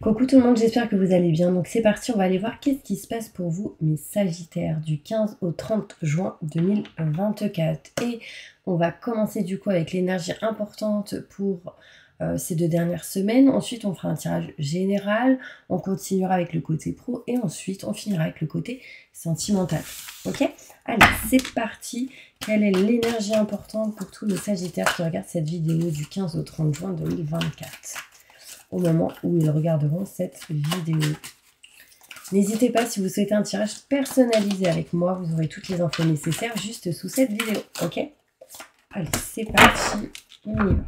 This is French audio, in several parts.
Coucou tout le monde, j'espère que vous allez bien. Donc c'est parti, on va aller voir qu'est-ce qui se passe pour vous, mes Sagittaires, du 15 au 30 juin 2024. Et on va commencer du coup avec l'énergie importante pour ces 2 dernières semaines. Ensuite, on fera un tirage général, on continuera avec le côté pro et ensuite, on finira avec le côté sentimental. Ok? Allez, c'est parti. Quelle est l'énergie importante pour tous les Sagittaires qui regardent cette vidéo du 15 au 30 juin 2024 ? Au moment où ils regarderont cette vidéo. N'hésitez pas, si vous souhaitez un tirage personnalisé avec moi, vous aurez toutes les infos nécessaires juste sous cette vidéo, ok? Allez, c'est parti, on y va.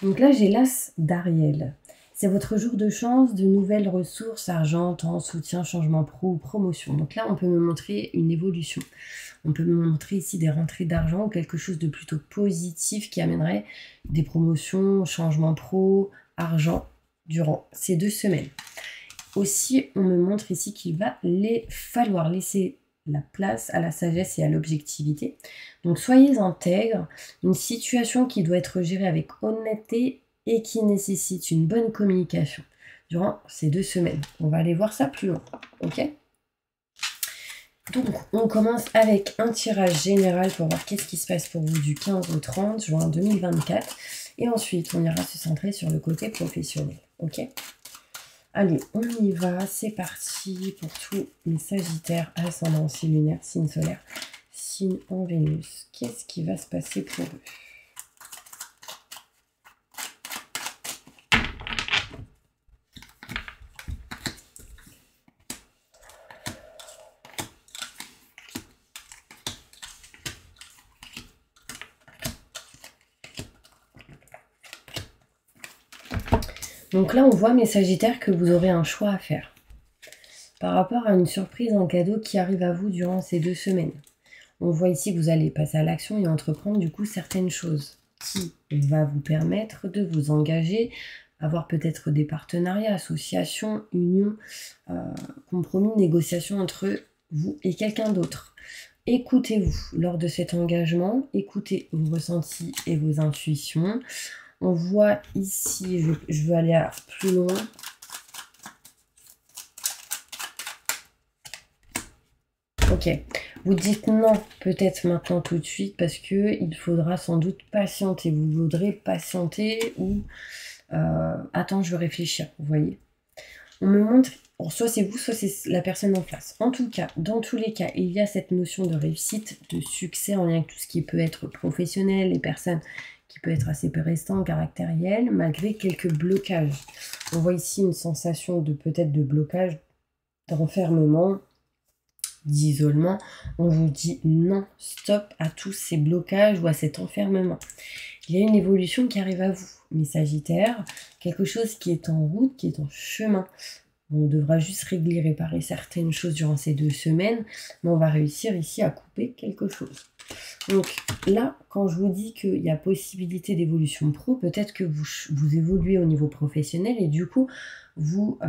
Donc là, j'ai l'As d'Ariel. C'est votre jour de chance, de nouvelles ressources, argent, temps, soutien, changement pro ou promotion. Donc là, on peut me montrer une évolution. On peut me montrer ici des rentrées d'argent ou quelque chose de plutôt positif qui amènerait des promotions, changement pro, argent durant ces 2 semaines. Aussi, on me montre ici qu'il va falloir laisser la place à la sagesse et à l'objectivité. Donc soyez intègres, une situation qui doit être gérée avec honnêteté et qui nécessite une bonne communication durant ces 2 semaines. On va aller voir ça plus loin, ok ? Donc, on commence avec un tirage général pour voir qu'est-ce qui se passe pour vous du 15 au 30 juin 2024. Et ensuite, on ira se centrer sur le côté professionnel. Ok ? Allez, on y va. C'est parti pour tous les Sagittaires, ascendant, signe lunaire, signe solaire, signe en Vénus. Qu'est-ce qui va se passer pour eux ? Donc là, on voit, mes Sagittaires, que vous aurez un choix à faire par rapport à une surprise, un cadeau qui arrive à vous durant ces 2 semaines. On voit ici que vous allez passer à l'action et entreprendre du coup certaines choses qui va vous permettre de vous engager, avoir peut-être des partenariats, associations, unions, compromis, négociations entre vous et quelqu'un d'autre. Écoutez-vous lors de cet engagement, écoutez vos ressentis et vos intuitions. On voit ici, je veux aller plus loin. Ok, vous dites non peut-être maintenant tout de suite parce que il faudra sans doute patienter. Vous voudrez patienter ou attends, je veux réfléchir, vous voyez. On me montre, soit c'est vous, soit c'est la personne en face. En tout cas, dans tous les cas, il y a cette notion de réussite, de succès en lien avec tout ce qui peut être professionnel, les personnes qui peut être assez restant, caractériel, malgré quelques blocages. On voit ici une sensation de peut-être de blocage, d'enfermement, d'isolement. On vous dit non, stop à tous ces blocages ou à cet enfermement. Il y a une évolution qui arrive à vous, mes Sagittaires, quelque chose qui est en route, qui est en chemin. On devra juste régler, réparer certaines choses durant ces 2 semaines, mais on va réussir ici à couper quelque chose. Donc là, quand je vous dis qu'il y a possibilité d'évolution pro, peut-être que vous évoluez au niveau professionnel et du coup, vous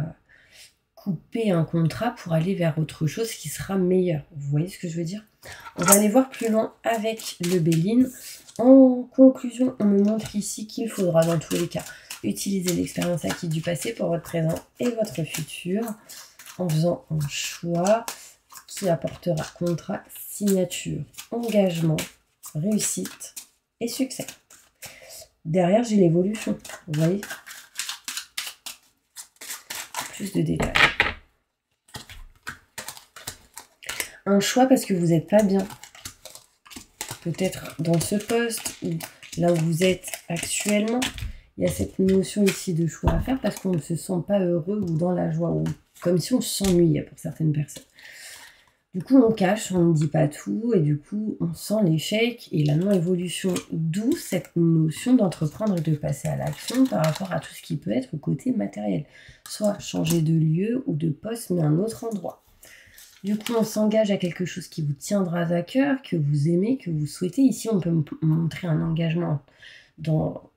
coupez un contrat pour aller vers autre chose qui sera meilleur. Vous voyez ce que je veux dire? On va aller voir plus loin avec le Béline. En conclusion, on me montre ici qu'il faudra dans tous les cas utiliser l'expérience acquise du passé pour votre présent et votre futur en faisant un choix qui apportera contrat, signature, engagement, réussite et succès. Derrière, j'ai l'évolution, vous voyez, plus de détails. Un choix parce que vous n'êtes pas bien. Peut-être dans ce poste ou là où vous êtes actuellement. Il y a cette notion ici de choix à faire parce qu'on ne se sent pas heureux ou dans la joie, ou comme si on s'ennuyait pour certaines personnes. Du coup, on cache, on ne dit pas tout, et du coup, on sent l'échec et la non-évolution. D'où cette notion d'entreprendre et de passer à l'action par rapport à tout ce qui peut être côté matériel. Soit changer de lieu ou de poste, mais un autre endroit. Du coup, on s'engage à quelque chose qui vous tiendra à cœur, que vous aimez, que vous souhaitez. Ici, on peut montrer un engagement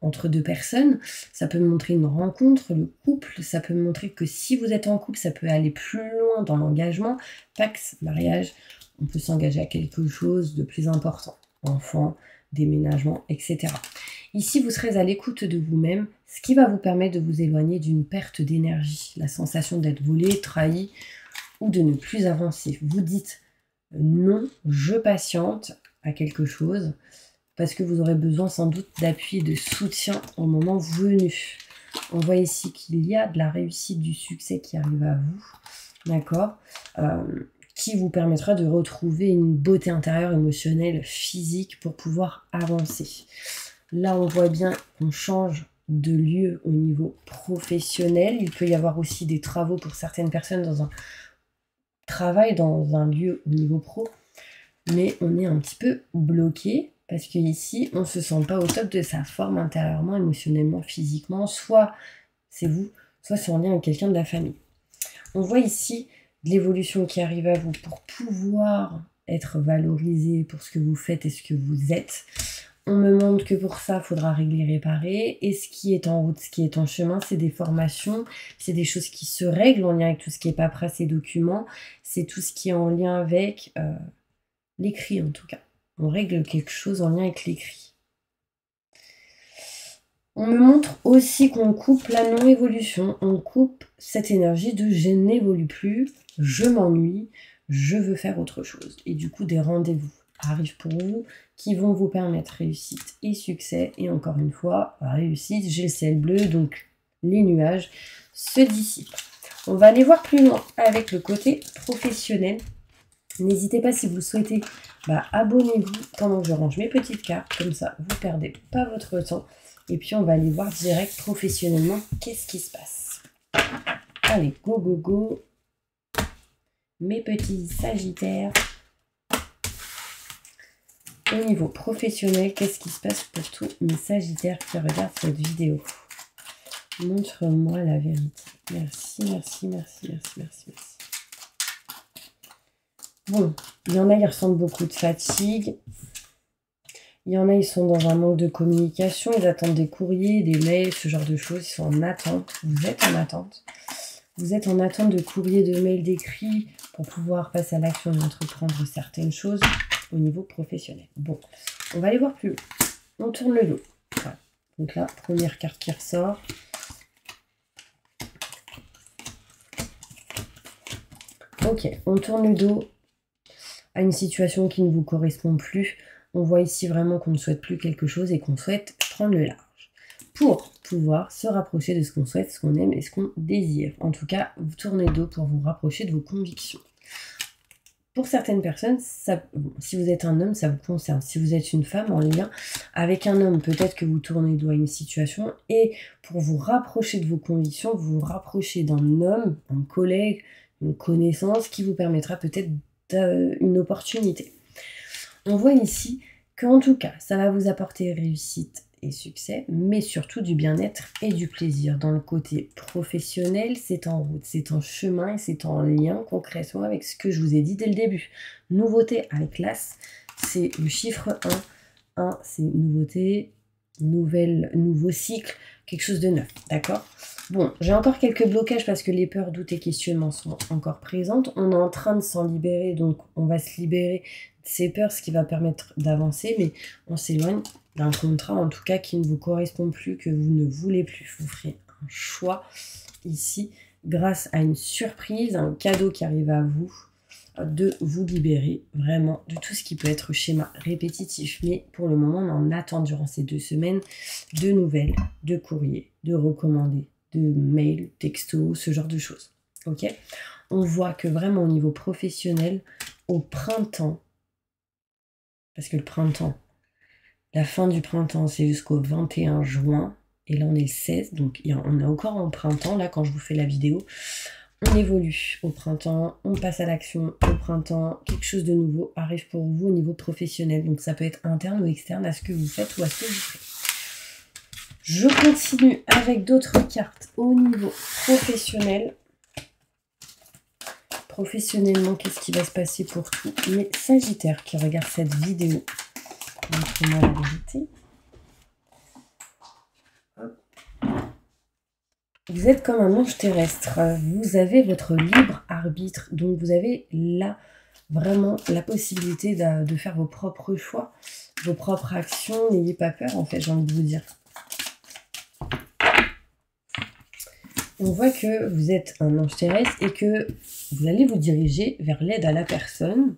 entre 2 personnes. Ça peut montrer une rencontre, le couple. Ça peut montrer que si vous êtes en couple, ça peut aller plus loin dans l'engagement. Pax, mariage, on peut s'engager à quelque chose de plus important. Enfant, déménagement, etc. Ici, vous serez à l'écoute de vous-même, ce qui va vous permettre de vous éloigner d'une perte d'énergie, la sensation d'être volé, trahi ou de ne plus avancer. Vous dites non, je patiente à quelque chose parce que vous aurez besoin sans doute d'appui et de soutien au moment venu. On voit ici qu'il y a de la réussite, du succès qui arrive à vous, d'accord, qui vous permettra de retrouver une beauté intérieure, émotionnelle, physique pour pouvoir avancer. Là, on voit bien qu'on change de lieu au niveau professionnel. Il peut y avoir aussi des travaux pour certaines personnes dans un travail, dans un lieu au niveau pro. Mais on est un petit peu bloqué parce qu'ici, on ne se sent pas au top de sa forme intérieurement, émotionnellement, physiquement. Soit c'est vous, soit c'est en lien avec quelqu'un de la famille. On voit ici de l'évolution qui arrive à vous pour pouvoir être valorisé pour ce que vous faites et ce que vous êtes. On me montre que pour ça, il faudra régler, réparer. Et ce qui est en route, ce qui est en chemin, c'est des formations, c'est des choses qui se règlent en lien avec tout ce qui est paperasse et documents. C'est tout ce qui est en lien avec l'écrit en tout cas. On règle quelque chose en lien avec l'écrit. On me montre aussi qu'on coupe la non-évolution. On coupe cette énergie de je n'évolue plus, je m'ennuie, je veux faire autre chose. Et du coup, des rendez-vous arrivent pour vous qui vont vous permettre réussite et succès. Et encore une fois, réussite, j'ai le ciel bleu, donc les nuages se dissipent. On va aller voir plus loin avec le côté professionnel. N'hésitez pas si vous le souhaitez, abonnez-vous pendant que je range mes petites cartes. Comme ça, vous ne perdez pas votre temps. Et puis, on va aller voir direct professionnellement qu'est-ce qui se passe. Allez, go, go, go. Mes petits sagittaires. Au niveau professionnel, qu'est-ce qui se passe pour tous mes sagittaires qui regardent cette vidéo? Montre-moi la vérité. Merci, merci, merci, merci, merci, merci. Bon, il y en a, ils ressentent beaucoup de fatigue. Il y en a, ils sont dans un manque de communication. Ils attendent des courriers, des mails, ce genre de choses. Ils sont en attente. Vous êtes en attente. Vous êtes en attente de courriers, de mails, d'écrits pour pouvoir passer à l'action et entreprendre certaines choses au niveau professionnel. Bon, on va aller voir plus haut. On tourne le dos. Voilà. Donc là, première carte qui ressort. Ok, on tourne le dos à une situation qui ne vous correspond plus. On voit ici vraiment qu'on ne souhaite plus quelque chose et qu'on souhaite prendre le large pour pouvoir se rapprocher de ce qu'on souhaite, ce qu'on aime et ce qu'on désire. En tout cas, vous tournez le dos pour vous rapprocher de vos convictions. Pour certaines personnes, si vous êtes un homme, ça vous concerne. Si vous êtes une femme en lien avec un homme, peut-être que vous tournez le dos à une situation et pour vous rapprocher de vos convictions, vous vous rapprochez d'un homme, un collègue, une connaissance qui vous permettra peut-être une opportunité. On voit ici qu'en tout cas, ça va vous apporter réussite et succès, mais surtout du bien-être et du plaisir. Dans le côté professionnel, c'est en route, c'est en chemin et c'est en lien concrètement avec ce que je vous ai dit dès le début. Nouveauté avec l'As, c'est le chiffre 1. 1, c'est nouveauté, nouveau cycle, quelque chose de neuf, d'accord? Bon, j'ai encore quelques blocages parce que les peurs, doutes et questionnements sont encore présentes. On est en train de s'en libérer, donc on va se libérer de ces peurs, ce qui va permettre d'avancer, mais on s'éloigne d'un contrat, en tout cas, qui ne vous correspond plus, que vous ne voulez plus. Vous ferez un choix ici, grâce à une surprise, un cadeau qui arrive à vous, de vous libérer vraiment de tout ce qui peut être schéma répétitif. Mais pour le moment, on en attend durant ces 2 semaines de nouvelles, de courriers, de recommandés, de mails, textos, ce genre de choses. Ok? On voit que vraiment au niveau professionnel, au printemps, parce que le printemps, la fin du printemps, c'est jusqu'au 21 juin, et là on est le 16, donc on est encore en printemps, là quand je vous fais la vidéo. On évolue au printemps, on passe à l'action au printemps, quelque chose de nouveau arrive pour vous au niveau professionnel, donc ça peut être interne ou externe à ce que vous faites ou à ce que vous faites. Je continue avec d'autres cartes au niveau professionnel. Professionnellement, qu'est-ce qui va se passer pour tous mes sagittaires qui regardent cette vidéo? Montrez-moi la vérité. Vous êtes comme un ange terrestre. Vous avez votre libre arbitre. Donc, vous avez la vraiment la possibilité de faire vos propres choix, vos propres actions. N'ayez pas peur, en fait, j'ai envie de vous dire. On voit que vous êtes un ange terrestre et que vous allez vous diriger vers l'aide à la personne,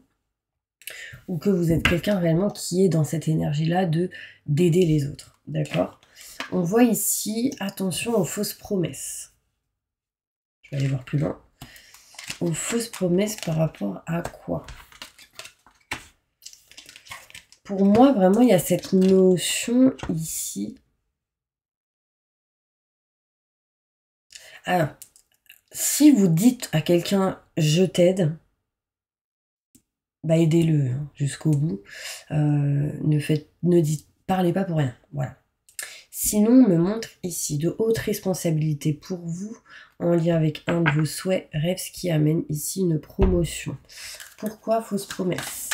ou que vous êtes quelqu'un réellement qui est dans cette énergie-là d'aider les autres, d'accord? On voit ici, attention aux fausses promesses. Je vais aller voir plus loin. Aux fausses promesses par rapport à quoi? Pour moi, vraiment, il y a cette notion ici. Alors, si vous dites à quelqu'un « je t'aide », bah aidez-le hein, jusqu'au bout. Parlez pas pour rien. Voilà. Sinon, on me montre ici de hautes responsabilités pour vous en lien avec un de vos souhaits, rêves, ce qui amène ici une promotion. Pourquoi fausse promesse?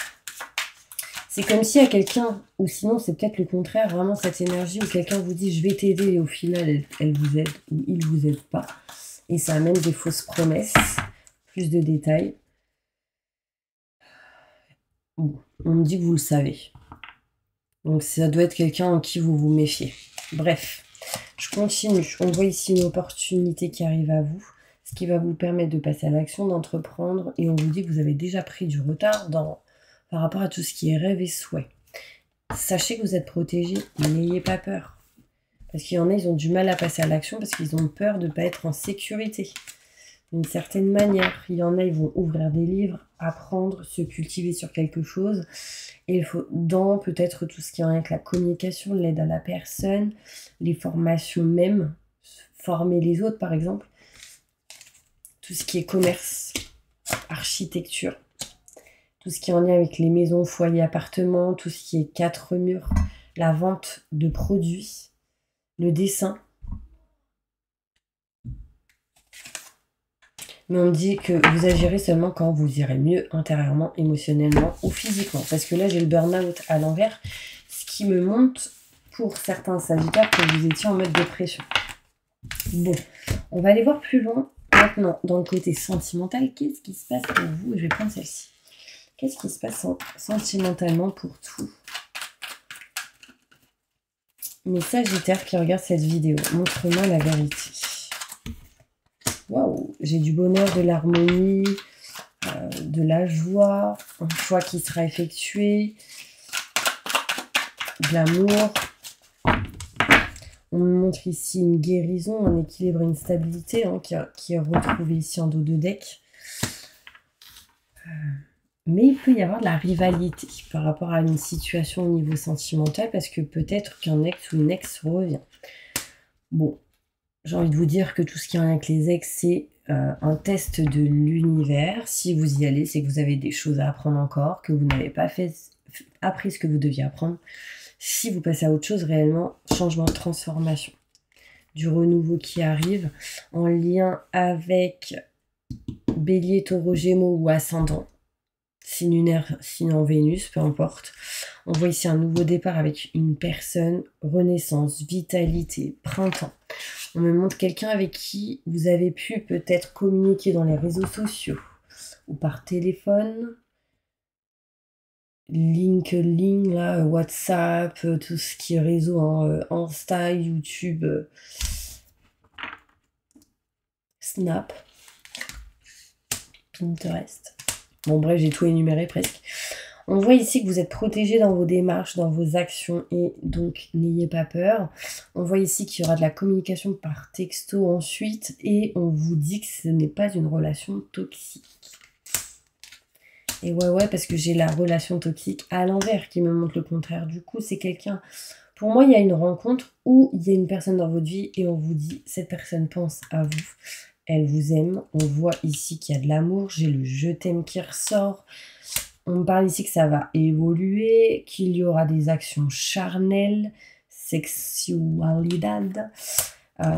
C'est comme si à quelqu'un, ou sinon c'est peut-être le contraire, vraiment cette énergie où quelqu'un vous dit je vais t'aider et au final elle vous aide ou il vous aide pas. Et ça amène des fausses promesses. Plus de détails. Bon, on me dit que vous le savez. Donc ça doit être quelqu'un en qui vous vous méfiez. Bref, je continue. On voit ici une opportunité qui arrive à vous, ce qui va vous permettre de passer à l'action, d'entreprendre. Et on vous dit que vous avez déjà pris du retard par rapport à tout ce qui est rêve et souhait. Sachez que vous êtes protégé, n'ayez pas peur. Parce qu'il y en a, ils ont du mal à passer à l'action parce qu'ils ont peur de ne pas être en sécurité. D'une certaine manière, il y en a, ils vont ouvrir des livres, apprendre, se cultiver sur quelque chose. Et il faut, dans peut-être tout ce qui est avec la communication, l'aide à la personne, les formations même, former les autres par exemple, tout ce qui est commerce, architecture, tout ce qui est en lien avec les maisons, foyers, appartements, tout ce qui est 4 murs, la vente de produits, le dessin. Mais on me dit que vous agirez seulement quand vous irez mieux intérieurement, émotionnellement ou physiquement. Parce que là, j'ai le burn-out à l'envers, ce qui me montre pour certains sagittaires que vous étiez en mode dépression. Bon, on va aller voir plus loin. Maintenant, dans le côté sentimental, qu'est-ce qui se passe pour vous? Je vais prendre celle-ci. Qu'est-ce qui se passe sentimentalement pour tout? Mes sagittaires qui regardent cette vidéo, montre-moi la vérité. Waouh, j'ai du bonheur, de l'harmonie, de la joie, un choix qui sera effectué, de l'amour. On me montre ici une guérison, un équilibre, une stabilité hein, qui est retrouvée ici en dos de deck. Mais il peut y avoir de la rivalité par rapport à une situation au niveau sentimental parce que peut-être qu'un ex ou une ex revient. Bon, j'ai envie de vous dire que tout ce qui est avec les ex, c'est un test de l'univers. Si vous y allez, c'est que vous avez des choses à apprendre encore, que vous n'avez pas appris ce que vous deviez apprendre. Si vous passez à autre chose, réellement, changement, transformation. Du renouveau qui arrive en lien avec Bélier, Taureau, Gémeaux ou Ascendant. Signe lunaire, signe en Vénus, peu importe. On voit ici un nouveau départ avec une personne, renaissance, vitalité, printemps. On me montre quelqu'un avec qui vous avez pu peut-être communiquer dans les réseaux sociaux ou par téléphone. LinkedIn, là, WhatsApp, tout ce qui est réseau, hein, Insta, YouTube, Snap, Pinterest. Bon bref, j'ai tout énuméré presque. On voit ici que vous êtes protégé dans vos démarches, dans vos actions et donc n'ayez pas peur. On voit ici qu'il y aura de la communication par texto ensuite et on vous dit que ce n'est pas une relation toxique. Et ouais, parce que j'ai la relation toxique à l'envers qui me montre le contraire. Du coup, c'est quelqu'un... Pour moi, il y a une rencontre où il y a une personne dans votre vie et on vous dit, cette personne pense à vous. Elle vous aime. On voit ici qu'il y a de l'amour. J'ai le je t'aime qui ressort. On me parle ici que ça va évoluer, qu'il y aura des actions charnelles, sexualidad.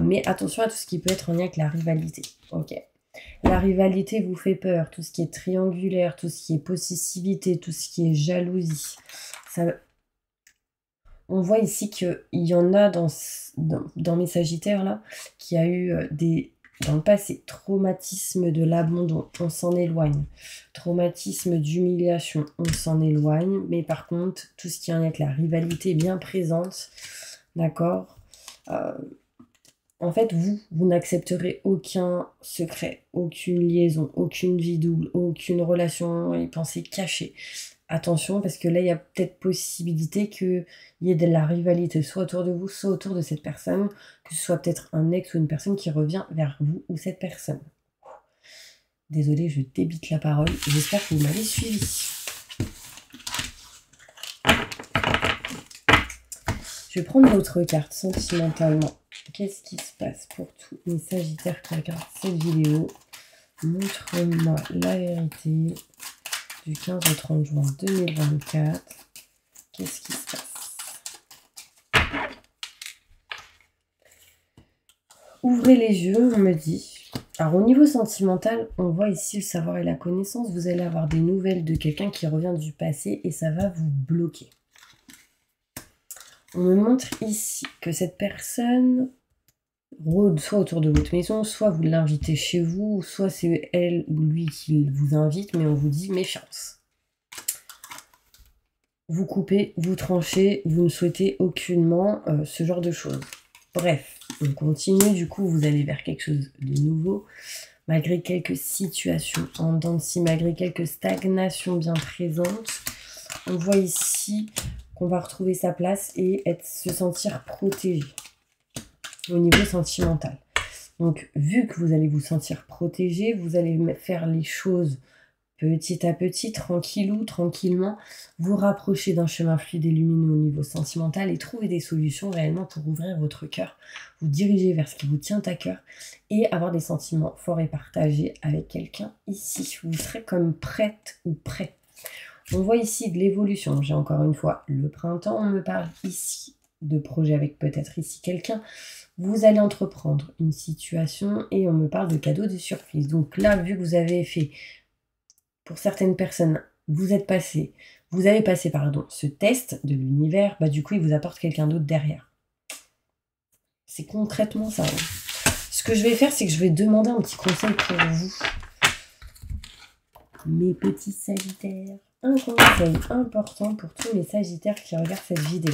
Mais attention à tout ce qui peut être en lien avec la rivalité. Ok. La rivalité vous fait peur. Tout ce qui est triangulaire, tout ce qui est possessivité, tout ce qui est jalousie. On voit ici qu'il y en a dans mes sagittaires là, qui a eu des dans le passé. Traumatisme de l'abandon, on s'en éloigne. Traumatisme d'humiliation, on s'en éloigne. Mais par contre, tout ce qui en est avec la rivalité bien présente, d'accord, en fait, vous n'accepterez aucun secret, aucune liaison, aucune vie double, aucune relation et pensée cachée. Attention, parce que là, il y a peut-être possibilité qu'il y ait de la rivalité, soit autour de vous, soit autour de cette personne, que ce soit peut-être un ex ou une personne qui revient vers vous ou cette personne. Désolée, je débite la parole. J'espère que vous m'avez suivi. Je vais prendre l'autre carte, sentimentalement. Qu'est-ce qui se passe pour tous les Sagittaires qui regardent cette vidéo? Montre-moi la vérité du 15 au 30 juin 2024. Qu'est-ce qui se passe? Ouvrez les yeux, on me dit. Alors au niveau sentimental, on voit ici le savoir et la connaissance. Vous allez avoir des nouvelles de quelqu'un qui revient du passé et ça va vous bloquer. On me montre ici que cette personne rôde soit autour de votre maison, soit vous l'invitez chez vous, soit c'est elle ou lui qui vous invite, mais on vous dit méfiance. Vous coupez, vous tranchez, vous ne souhaitez aucunement ce genre de choses. Bref, on continue, du coup vous allez vers quelque chose de nouveau, malgré quelques situations en dents de scie, malgré quelques stagnations bien présentes. On voit ici qu'on va retrouver sa place et se sentir protégé au niveau sentimental. Donc, vu que vous allez vous sentir protégé, vous allez faire les choses petit à petit, tranquillement, vous rapprocher d'un chemin fluide et lumineux au niveau sentimental et trouver des solutions réellement pour ouvrir votre cœur, vous diriger vers ce qui vous tient à cœur et avoir des sentiments forts et partagés avec quelqu'un ici. Vous serez comme prête ou prêt. On voit ici de l'évolution. J'ai encore une fois le printemps. On me parle ici de projet avec peut-être ici quelqu'un. Vous allez entreprendre une situation et on me parle de cadeaux, de surprises. Donc là, vu que vous avez fait, pour certaines personnes, vous avez passé ce test de l'univers, bah du coup, il vous apporte quelqu'un d'autre derrière. C'est concrètement ça. Hein. Ce que je vais faire, c'est que je vais demander un petit conseil pour vous. Mes petits Sagittaires. Un conseil important pour tous les Sagittaires qui regardent cette vidéo.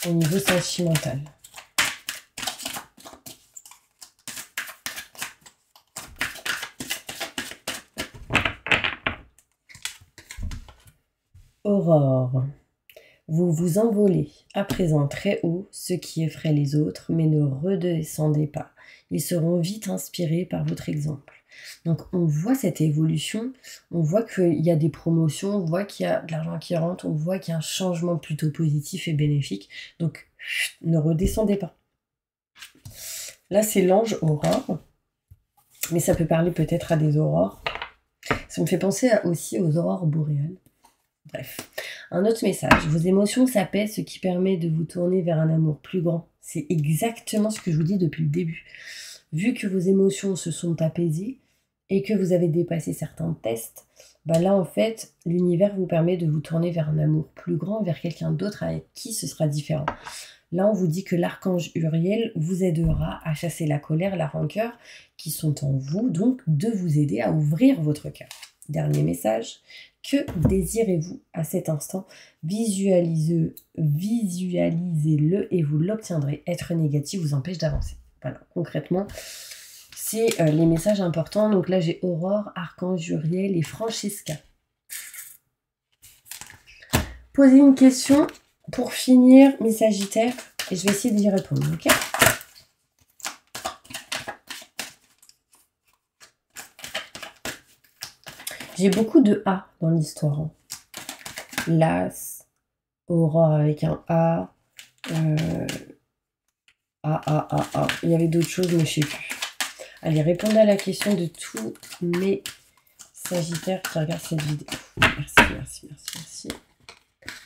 Au niveau sentimental. Aurore. Vous vous envolez à présent très haut, ce qui effraie les autres, mais ne redescendez pas. Ils seront vite inspirés par votre exemple. Donc on voit cette évolution, on voit qu'il y a des promotions, on voit qu'il y a de l'argent qui rentre, on voit qu'il y a un changement plutôt positif et bénéfique. Donc ne redescendez pas. Là c'est l'ange Aurore, mais ça peut parler peut-être à des aurores. Ça me fait penser aussi aux aurores boréales. Bref, un autre message. Vos émotions s'apaisent, ce qui permet de vous tourner vers un amour plus grand. C'est exactement ce que je vous dis depuis le début. Vu que vos émotions se sont apaisées et que vous avez dépassé certains tests, bah là en fait, l'univers vous permet de vous tourner vers un amour plus grand, vers quelqu'un d'autre avec qui ce sera différent. Là, on vous dit que l'archange Uriel vous aidera à chasser la colère, la rancœur qui sont en vous, donc de vous aider à ouvrir votre cœur. Dernier message. Que désirez-vous à cet instant? Visualisez-le et vous l'obtiendrez. Être négatif vous empêche d'avancer. Voilà, concrètement, c'est les messages importants. Donc là, j'ai Aurore, Archange Uriel et Francesca. Posez une question pour finir, mes Sagittaires, et je vais essayer d'y répondre, ok? J'ai beaucoup de A dans l'histoire. Hein. L'As, Aurore avec un A, A. Il y avait d'autres choses, mais je ne sais plus. Allez, répondez à la question de tous mes Sagittaires qui regardent cette vidéo. Merci.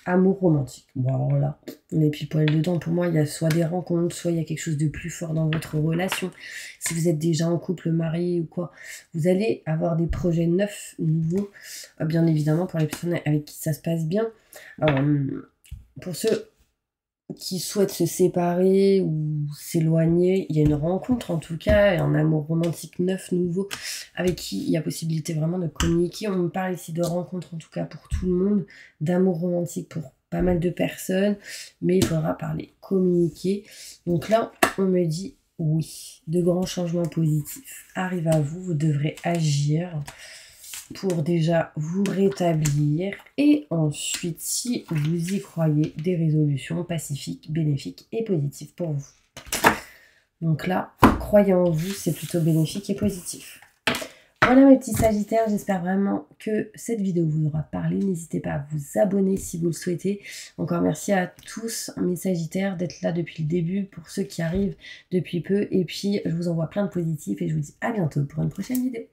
Amour romantique. Bon, alors là, les people dedans, pour moi, il y a soit des rencontres, soit il y a quelque chose de plus fort dans votre relation. Si vous êtes déjà en couple, marié ou quoi, vous allez avoir des projets neufs, nouveaux. Bien évidemment, pour les personnes avec qui ça se passe bien. Pour ceux qui souhaitent se séparer ou s'éloigner. Il y a une rencontre en tout cas, et un amour romantique neuf, nouveau, avec qui il y a possibilité vraiment de communiquer. On me parle ici de rencontre en tout cas pour tout le monde, d'amour romantique pour pas mal de personnes, mais il faudra parler, communiquer. Donc là, on me dit oui, de grands changements positifs arrivent à vous, vous devrez agir pour déjà vous rétablir et ensuite, si vous y croyez, des résolutions pacifiques, bénéfiques et positives pour vous. Donc là, croyez en vous, c'est plutôt bénéfique et positif. Voilà mes petits sagittaires, j'espère vraiment que cette vidéo vous aura parlé. N'hésitez pas à vous abonner si vous le souhaitez. Encore merci à tous mes sagittaires d'être là depuis le début, pour ceux qui arrivent depuis peu. Et puis je vous envoie plein de positifs et je vous dis à bientôt pour une prochaine vidéo.